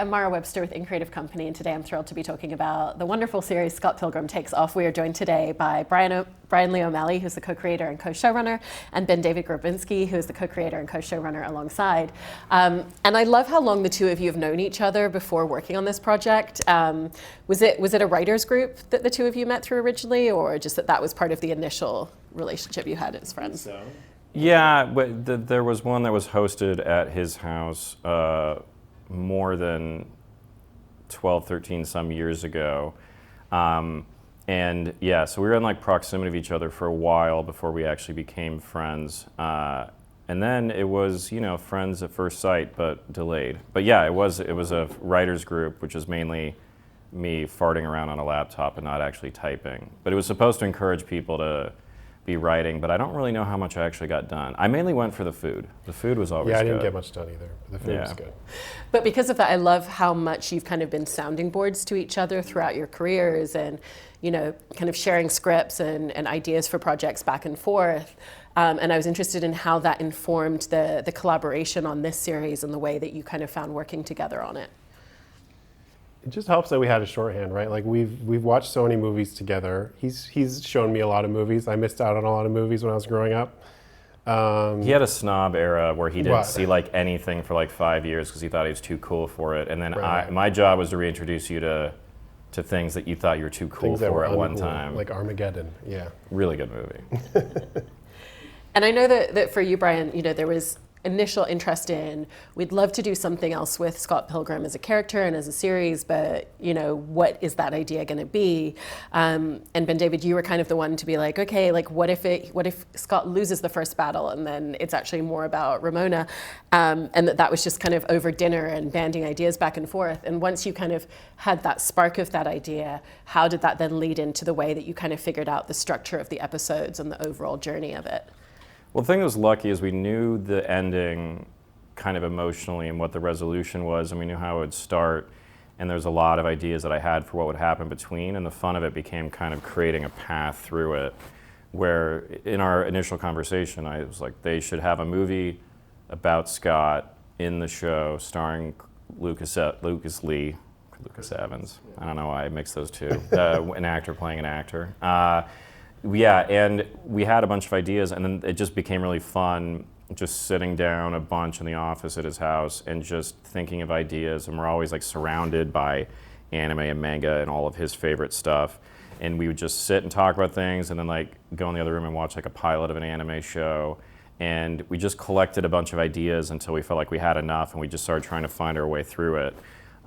I'm Mara Webster with In Creative Company, and today I'm thrilled to be talking about the wonderful series Scott Pilgrim Takes Off. We are joined today by Bryan Lee O'Malley, who's the co-creator and co-showrunner, and BenDavid Grabinski, who is the co-creator and co-showrunner alongside. And I love how long the two of you have known each other before working on this project. Was it a writers group that the two of you met through originally, or just that was part of the initial relationship you had as friends? So. Yeah, but there was one that was hosted at his house more than 12, 13 some years ago. And yeah, so we were in like proximity of each other for a while before we actually became friends. And then it was, friends at first sight, but delayed. But yeah, it was a writers group, which is mainly me farting around on a laptop and not actually typing. But it was supposed to encourage people to be writing, but I don't really know how much I actually got done. I mainly went for the food. The food was always good. Yeah, I didn't get much done either. The food was good. But because of that, I love how much you've kind of been sounding boards to each other throughout your careers and, kind of sharing scripts and ideas for projects back and forth. And I was interested in how that informed the collaboration on this series and the way that you kind of found working together on it. It just helps that we had a shorthand, right? Like we've watched so many movies together. He's shown me a lot of movies. I missed out on a lot of movies when I was growing up. He had a snob era where he didn't see like anything for like 5 years because he thought he was too cool for it. And then my job was to reintroduce you to things that you thought you were too cool for at one time. Like Armageddon, yeah. Really good movie. And I know that for you, Bryan, there was initial interest in, we'd love to do something else with Scott Pilgrim as a character and as a series, but what is that idea going to be? And BenDavid, you were kind of the one to be like, okay, like what if Scott loses the first battle and then it's actually more about Ramona, and that was just kind of over dinner and banding ideas back and forth. And once you kind of had that spark of that idea, how did that then lead into the way that you kind of figured out the structure of the episodes and the overall journey of it? Well, the thing that was lucky is we knew the ending kind of emotionally and what the resolution was, and we knew how it would start, and there's a lot of ideas that I had for what would happen between, and the fun of it became kind of creating a path through it, where in our initial conversation, I was like, they should have a movie about Scott in the show starring Lucas Evans. I don't know why I mixed those two. An actor playing an actor. Yeah, and we had a bunch of ideas, and then it just became really fun just sitting down a bunch in the office at his house and just thinking of ideas, and we're always like surrounded by anime and manga and all of his favorite stuff, and we would just sit and talk about things and then like go in the other room and watch like a pilot of an anime show, and we just collected a bunch of ideas until we felt like we had enough, and we just started trying to find our way through it.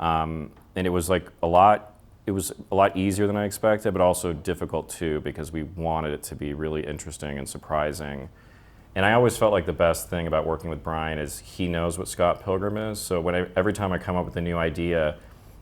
And it was like it was a lot easier than I expected, but also difficult too, because we wanted it to be really interesting and surprising. And I always felt like the best thing about working with Bryan is he knows what Scott Pilgrim is. So every time I come up with a new idea,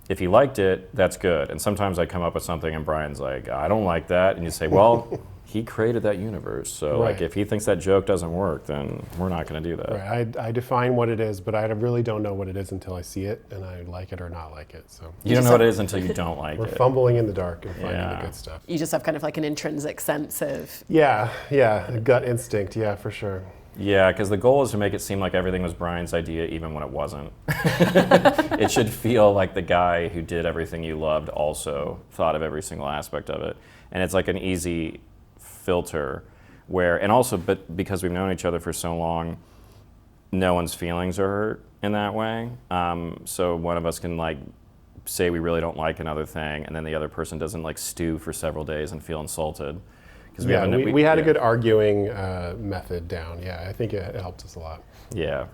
if he liked it, that's good. And sometimes I come up with something and Bryan's like, I don't like that. And you say, well, he created that universe. So like if he thinks that joke doesn't work, then we're not going to do that. Right. I define what it is, but I really don't know what it is until I see it and I like it or not like it. So you don't know what it is until you don't like it. We're fumbling in the dark and finding the good stuff. You just have kind of like an intrinsic sense of... Yeah, a gut instinct, yeah, for sure. Yeah, because the goal is to make it seem like everything was Bryan's idea even when it wasn't. It should feel like the guy who did everything you loved also thought of every single aspect of it. And it's like an easy filter but because we've known each other for so long, no one's feelings are hurt in that way. So one of us can like say we really don't like another thing, and then the other person doesn't like stew for several days and feel insulted. We had a good arguing method down. Yeah, I think it helped us a lot. Yeah.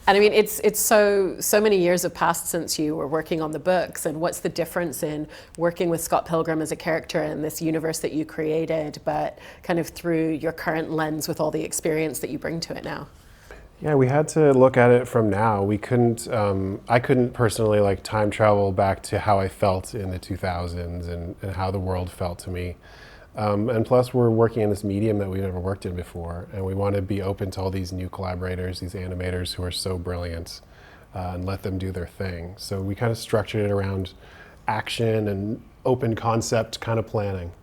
And I mean, it's so many years have passed since you were working on the books, and what's the difference in working with Scott Pilgrim as a character in this universe that you created, but kind of through your current lens with all the experience that you bring to it now? Yeah, we had to look at it from now. We couldn't, I couldn't personally like time travel back to how I felt in the 2000s and how the world felt to me. And plus we're working in this medium that we've never worked in before, and we want to be open to all these new collaborators, these animators who are so brilliant, and let them do their thing. So we kind of structured it around action and open concept kind of planning.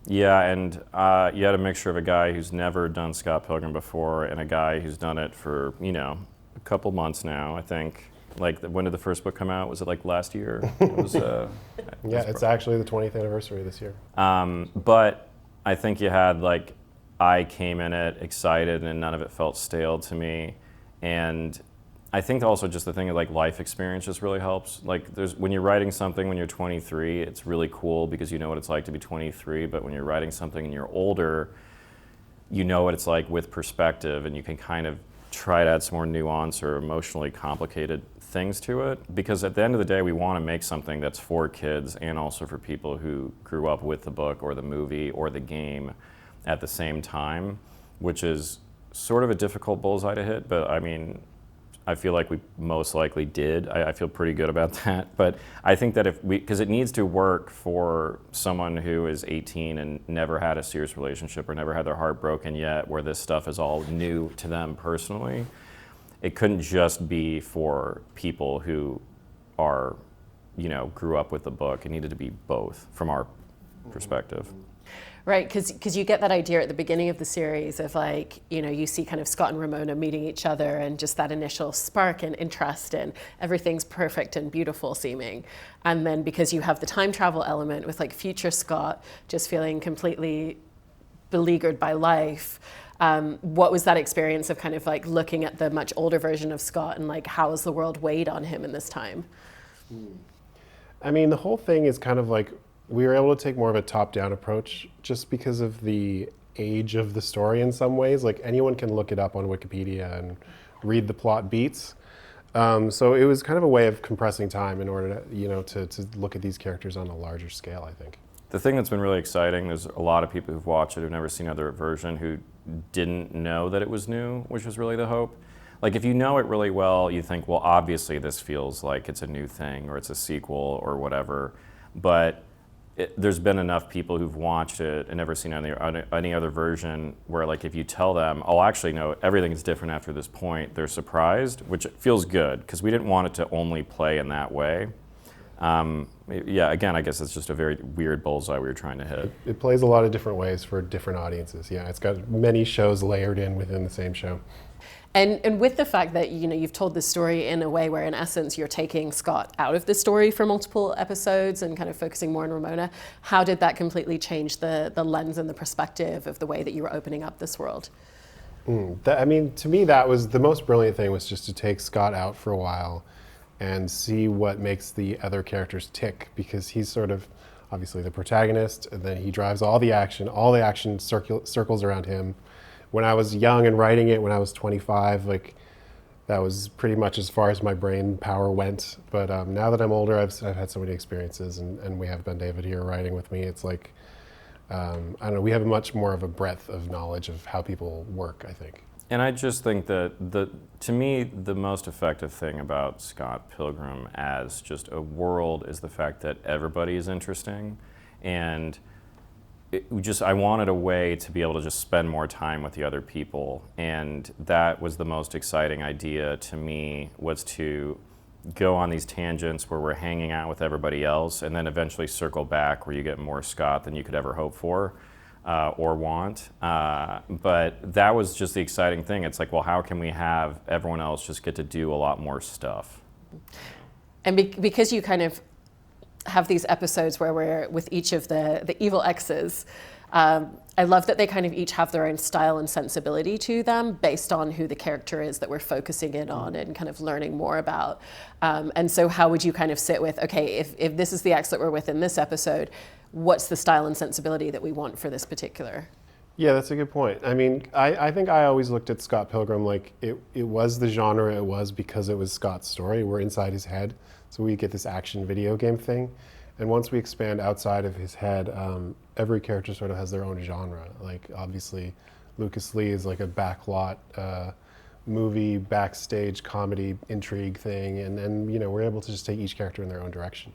Yeah, and you had a mixture of a guy who's never done Scott Pilgrim before and a guy who's done it for, a couple months now, I think. Like, when did the first book come out? Was it like last year? It was, yeah, it's actually the 20th anniversary this year. But I think you had, like, I came in it excited and none of it felt stale to me. And I think also just the thing of, like, life experience just really helps. Like, when you're writing something when you're 23, it's really cool because you know what it's like to be 23. But when you're writing something and you're older, you know what it's like with perspective, and you can kind of try to add some more nuance or emotionally complicated things to it. Because at the end of the day, we want to make something that's for kids and also for people who grew up with the book or the movie or the game at the same time, which is sort of a difficult bullseye to hit, but I mean, I feel like we most likely did. I feel pretty good about that. But I think that because it needs to work for someone who is 18 and never had a serious relationship or never had their heart broken yet, where this stuff is all new to them personally. It couldn't just be for people who are, grew up with the book. It needed to be both from our perspective. Right, because you get that idea at the beginning of the series of, like, you see kind of Scott and Ramona meeting each other and just that initial spark and interest and everything's perfect and beautiful seeming. And then because you have the time travel element with, like, future Scott just feeling completely beleaguered by life, what was that experience of kind of, like, looking at the much older version of Scott and, like, how has the world weighed on him in this time? I mean, the whole thing is kind of like, we were able to take more of a top-down approach just because of the age of the story in some ways. Like, anyone can look it up on Wikipedia and read the plot beats. So it was kind of a way of compressing time in order to, to look at these characters on a larger scale, I think. The thing that's been really exciting, there's a lot of people who've watched it who've never seen another version who didn't know that it was new, which was really the hope. Like, if you know it really well, you think, well, obviously this feels like it's a new thing or it's a sequel or whatever. But there's been enough people who've watched it and never seen any other version where, like, if you tell them, oh, actually, no, everything is different after this point, they're surprised, which feels good because we didn't want it to only play in that way. Yeah, again, I guess it's just a very weird bullseye we were trying to hit. It plays a lot of different ways for different audiences. Yeah, it's got many shows layered in within the same show. And with the fact that you've told this story in a way where in essence you're taking Scott out of the story for multiple episodes and kind of focusing more on Ramona, how did that completely change the lens and the perspective of the way that you were opening up this world? I mean, to me, that was the most brilliant thing, was just to take Scott out for a while and see what makes the other characters tick, because he's sort of obviously the protagonist, and then he drives all the action circles around him. When I was young and writing it, when I was 25, like, that was pretty much as far as my brain power went. But now that I'm older, I've had so many experiences, and we have BenDavid here writing with me. It's like, I don't know, we have much more of a breadth of knowledge of how people work, I think. And I just think that to me, the most effective thing about Scott Pilgrim as just a world is the fact that everybody is interesting. And I wanted a way to be able to just spend more time with the other people, and that was the most exciting idea to me, was to go on these tangents where we're hanging out with everybody else and then eventually circle back where you get more Scott than you could ever hope for or want. But that was just the exciting thing. It's like, well, how can we have everyone else just get to do a lot more stuff? And because you kind of have these episodes where we're with each of the evil exes, I love that they kind of each have their own style and sensibility to them based on who the character is that we're focusing in on and kind of learning more about. And so how would you kind of sit with, okay, if this is the ex that we're with in this episode, what's the style and sensibility that we want for this particular? Yeah, that's a good point. I mean, I think I always looked at Scott Pilgrim like it was the genre it was because it was Scott's story. We're inside his head, so we get this action video game thing. And once we expand outside of his head, every character sort of has their own genre. Like, obviously, Lucas Lee is like a backlot movie, backstage comedy intrigue thing. And then, we're able to just take each character in their own direction.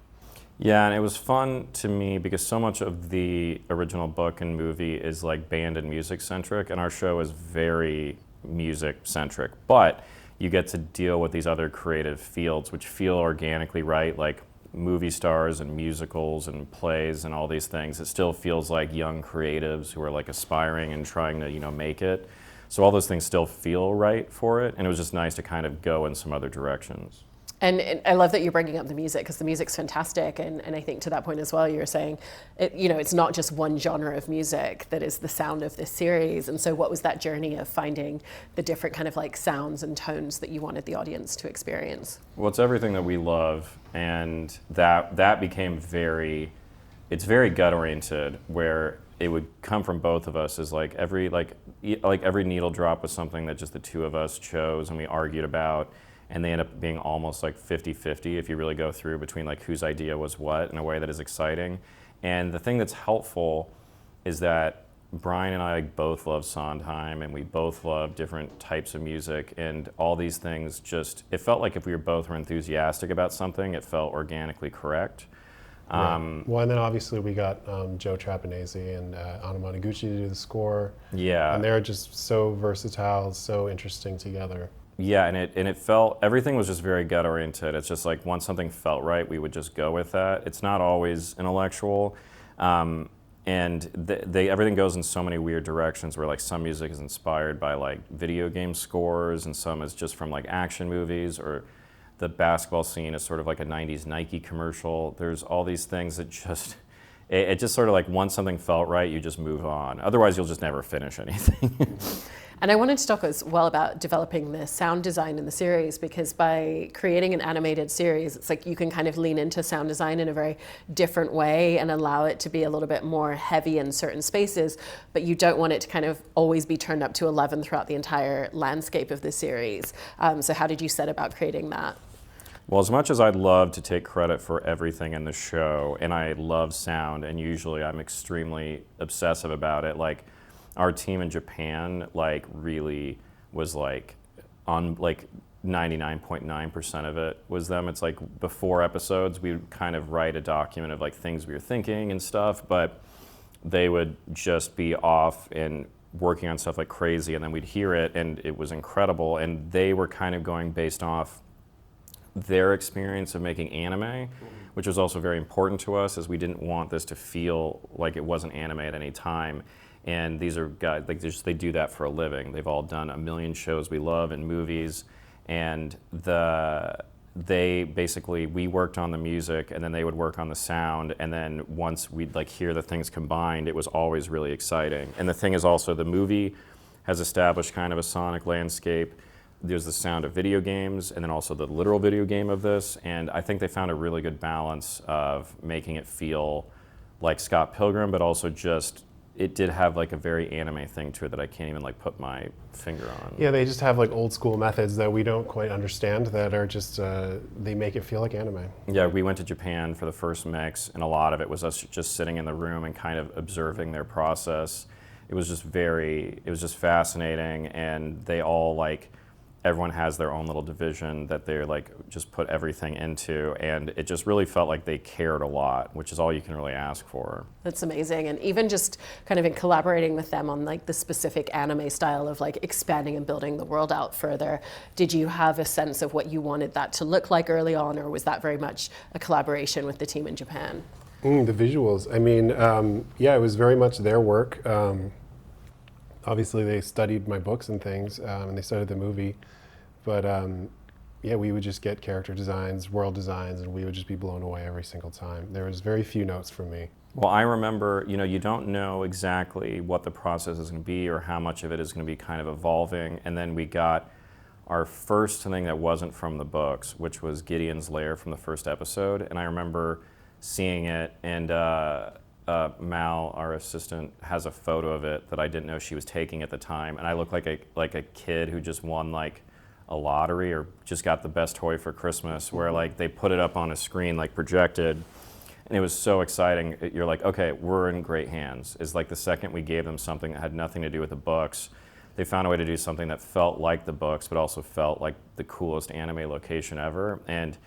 Yeah, and it was fun to me because so much of the original book and movie is like band and music centric, and our show is very music centric. But you get to deal with these other creative fields which feel organically right, like movie stars and musicals and plays and all these things. It still feels like young creatives who are like aspiring and trying to, make it. So all those things still feel right for it, and it was just nice to kind of go in some other directions. And I love that you're bringing up the music, because the music's fantastic. And I think to that point as well, you were saying, it's not just one genre of music that is the sound of this series. And so what was that journey of finding the different kind of like sounds and tones that you wanted the audience to experience? Well, it's everything that we love, and that became it's very gut oriented, where it would come from both of us, as like every needle drop was something that just the two of us chose and we argued about. And they end up being almost like 50-50 if you really go through between like whose idea was what, in a way that is exciting. And the thing that's helpful is that Bryan and I both love Sondheim, and we both love different types of music, and all these things it felt like if we both were enthusiastic about something, it felt organically correct. Right. Well, and then obviously we got Joe Trapanese and Anna Monoguchi to do the score. Yeah. And they're just so versatile, so interesting together. Yeah, and it felt, everything was just very gut oriented. It's just like once something felt right, we would just go with that. It's not always intellectual, and everything goes in so many weird directions, where like some music is inspired by like video game scores, and some is just from like action movies, or the basketball scene is sort of like a 90s Nike commercial. There's all these things that it just sort of like once something felt right, you just move on. Otherwise, you'll just never finish anything. And I wanted to talk as well about developing the sound design in the series, because by creating an animated series, it's like you can kind of lean into sound design in a very different way and allow it to be a little bit more heavy in certain spaces, but you don't want it to kind of always be turned up to 11 throughout the entire landscape of the series. So how did you set about creating that? Well, as much as I'd love to take credit for everything in the show, and I love sound, and usually I'm extremely obsessive about it, like our team in Japan like really was like on like 99.9% of it was them. It's like before episodes we would kind of write a document of like things we were thinking and stuff, but they would just be off and working on stuff like crazy, and then we'd hear it and it was incredible. And they were kind of going based off their experience of making anime, which was also very important to us, as we didn't want this to feel like it wasn't anime at any time. And these are guys, like they do that for a living. They've all done a million shows we love and movies, and we worked on the music, and then they would work on the sound, and then once we'd like hear the things combined, it was always really exciting. And the thing is also, the movie has established kind of a sonic landscape. There's the sound of video games, and then also the literal video game of this, and I think they found a really good balance of making it feel like Scott Pilgrim, but also just it did have like a very anime thing to it that I can't even like put my finger on. Yeah, they just have like old school methods that we don't quite understand that are just, they make it feel like anime. Yeah, we went to Japan for the first mix, and a lot of it was us just sitting in the room and kind of observing their process. It was just fascinating, and they all like, everyone has their own little division that they're like just put everything into, and it just really felt like they cared a lot, which is all you can really ask for. That's amazing. And even just kind of in collaborating with them on like the specific anime style of like expanding and building the world out further, did you have a sense of what you wanted that to look like early on, or was that very much a collaboration with the team in Japan? The visuals, I mean, yeah, it was very much their work. Obviously they studied my books and things, and they studied the movie, but yeah, we would just get character designs, world designs, and we would just be blown away every single time. There was very few notes from me. Well, I remember, you don't know exactly what the process is going to be or how much of it is going to be kind of evolving, and then we got our first thing that wasn't from the books, which was Gideon's Lair from the first episode, and I remember seeing it, and Mal, our assistant, has a photo of it that I didn't know she was taking at the time, and I looked like a kid who just won like a lottery or just got the best toy for Christmas, where like they put it up on a screen like projected, and it was so exciting. You're like, okay, we're in great hands. It's like the second we gave them something that had nothing to do with the books, they found a way to do something that felt like the books but also felt like the coolest anime location ever. And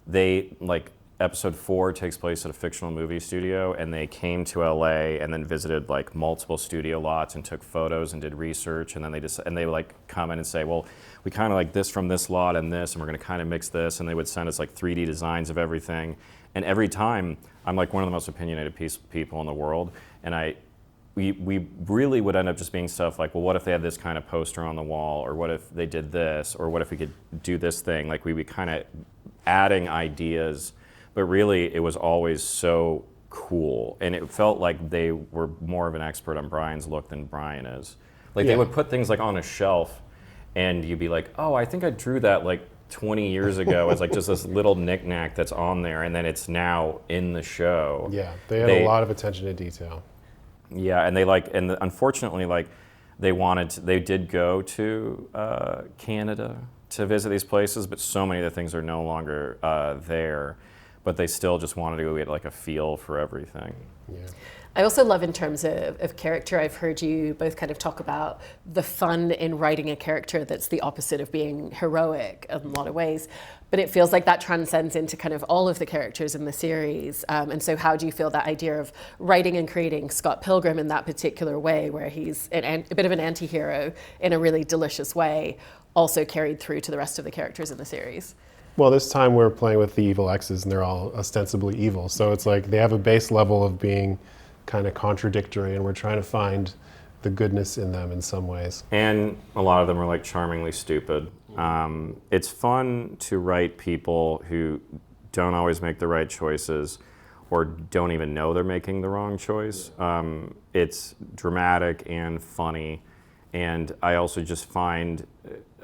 they like, episode 4 takes place at a fictional movie studio, and they came to LA and then visited like multiple studio lots and took photos and did research, and then they like come in and say, well, we kind of like this from this lot and this, and we're going to kind of mix this, and they would send us like 3D designs of everything. And every time, I'm like one of the most opinionated people in the world, and we really would end up just being stuff like, well, what if they had this kind of poster on the wall, or what if they did this, or what if we could do this thing? Like we would kind of adding ideas, but really it was always so cool, and it felt like they were more of an expert on Bryan's look than Bryan is. Like they would put things like on a shelf, and you'd be like, oh, I think I drew that like 20 years ago as like just this little knickknack that's on there, and then it's now in the show. Yeah, they had a lot of attention to detail. Yeah, and unfortunately, like they did go to Canada to visit these places, but so many of the things are no longer there. But they still just wanted to go get like a feel for everything. Yeah. I also love in terms of character, I've heard you both kind of talk about the fun in writing a character that's the opposite of being heroic in a lot of ways. But it feels like that transcends into kind of all of the characters in the series. And so how do you feel that idea of writing and creating Scott Pilgrim in that particular way, where he's a bit of an anti-hero in a really delicious way, also carried through to the rest of the characters in the series? Well, this time we're playing with the evil exes, and they're all ostensibly evil. So it's like they have a base level of being kind of contradictory, and we're trying to find the goodness in them in some ways. And a lot of them are like charmingly stupid. It's fun to write people who don't always make the right choices or don't even know they're making the wrong choice. It's dramatic and funny. And I also just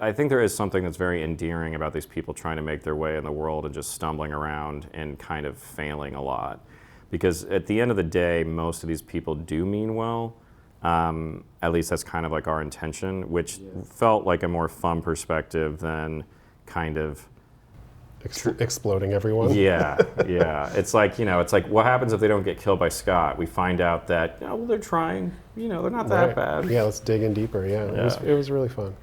I think there is something that's very endearing about these people trying to make their way in the world and just stumbling around and kind of failing a lot. Because at the end of the day, most of these people do mean well. At least that's kind of like our intention, which felt like a more fun perspective than kind of exploding everyone. Yeah. It's like, what happens if they don't get killed by Scott? We find out that, they're trying. They're not that bad. Yeah, let's dig in deeper. Yeah, it was really fun.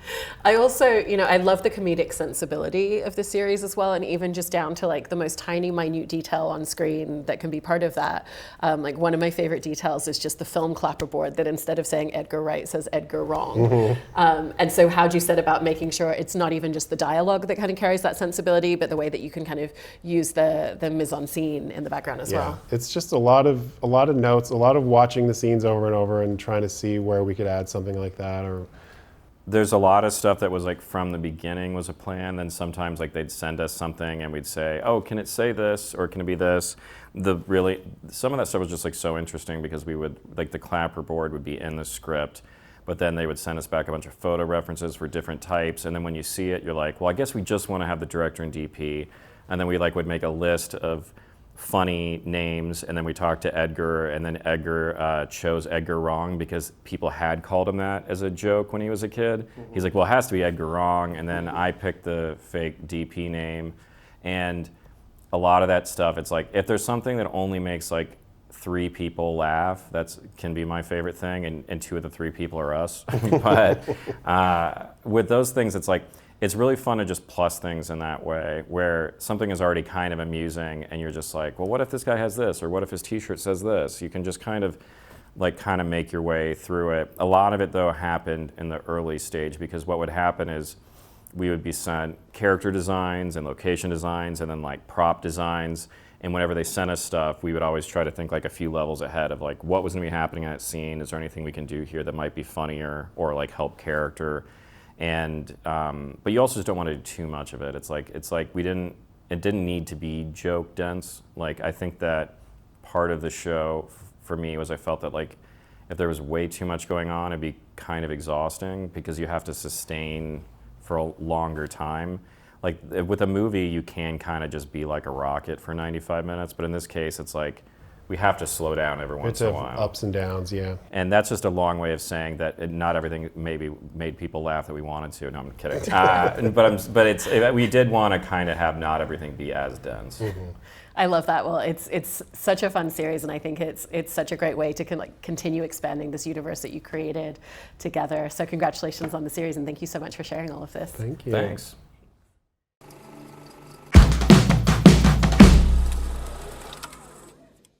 I also, I love the comedic sensibility of the series as well, and even just down to like the most tiny, minute detail on screen that can be part of that. Like one of my favorite details is just the film clapperboard that instead of saying Edgar Right says Edgar Wrong. Mm-hmm. And so how do you set about making sure it's not even just the dialogue that kind of carries that sensibility, but the way that you can kind of use the mise en scene in the background as well? It's just a lot of notes, a lot of watching the scenes over and over and trying to see where we could add something like that. Or there's a lot of stuff that was like from the beginning was a plan. Then sometimes like they'd send us something and we'd say, oh, can it say this or can it be this? Some of that stuff was just like so interesting because we would like the clapperboard would be in the script, but then they would send us back a bunch of photo references for different types. And then when you see it, you're like, well, I guess we just want to have the director and DP. And then we like would make a list of funny names, and then we talked to Edgar, and then Edgar chose Edgar Wrong because people had called him that as a joke when he was a kid. Mm-hmm. He's like, well, it has to be Edgar Wrong, and then I picked the fake DP name. And a lot of that stuff, it's like, if there's something that only makes like 3 people laugh, that can be my favorite thing, and 2 of the 3 people are us. But with those things, it's like, it's really fun to just plus things in that way, where something is already kind of amusing and you're just like, well, what if this guy has this? Or what if his t-shirt says this? You can just kind of make your way through it. A lot of it, though, happened in the early stage, because what would happen is we would be sent character designs and location designs and then like prop designs. And whenever they sent us stuff, we would always try to think like a few levels ahead of like, what was going to be happening in that scene? Is there anything we can do here that might be funnier or like help character? And but you also just don't want to do too much of it. It's like it didn't need to be joke dense. Like I think that part of the show for me was I felt that like if there was way too much going on, it'd be kind of exhausting because you have to sustain for a longer time. Like with a movie, you can kind of just be like a rocket for 95 minutes, but in this case, it's like we have to slow down every once in a while. Ups and downs, yeah. And that's just a long way of saying that not everything maybe made people laugh that we wanted to. No, I'm kidding. We did want to kind of have not everything be as dense. Mm-hmm. I love that. Well, it's such a fun series, and I think it's such a great way to continue expanding this universe that you created together. So congratulations on the series, and thank you so much for sharing all of this. Thank you. Thanks.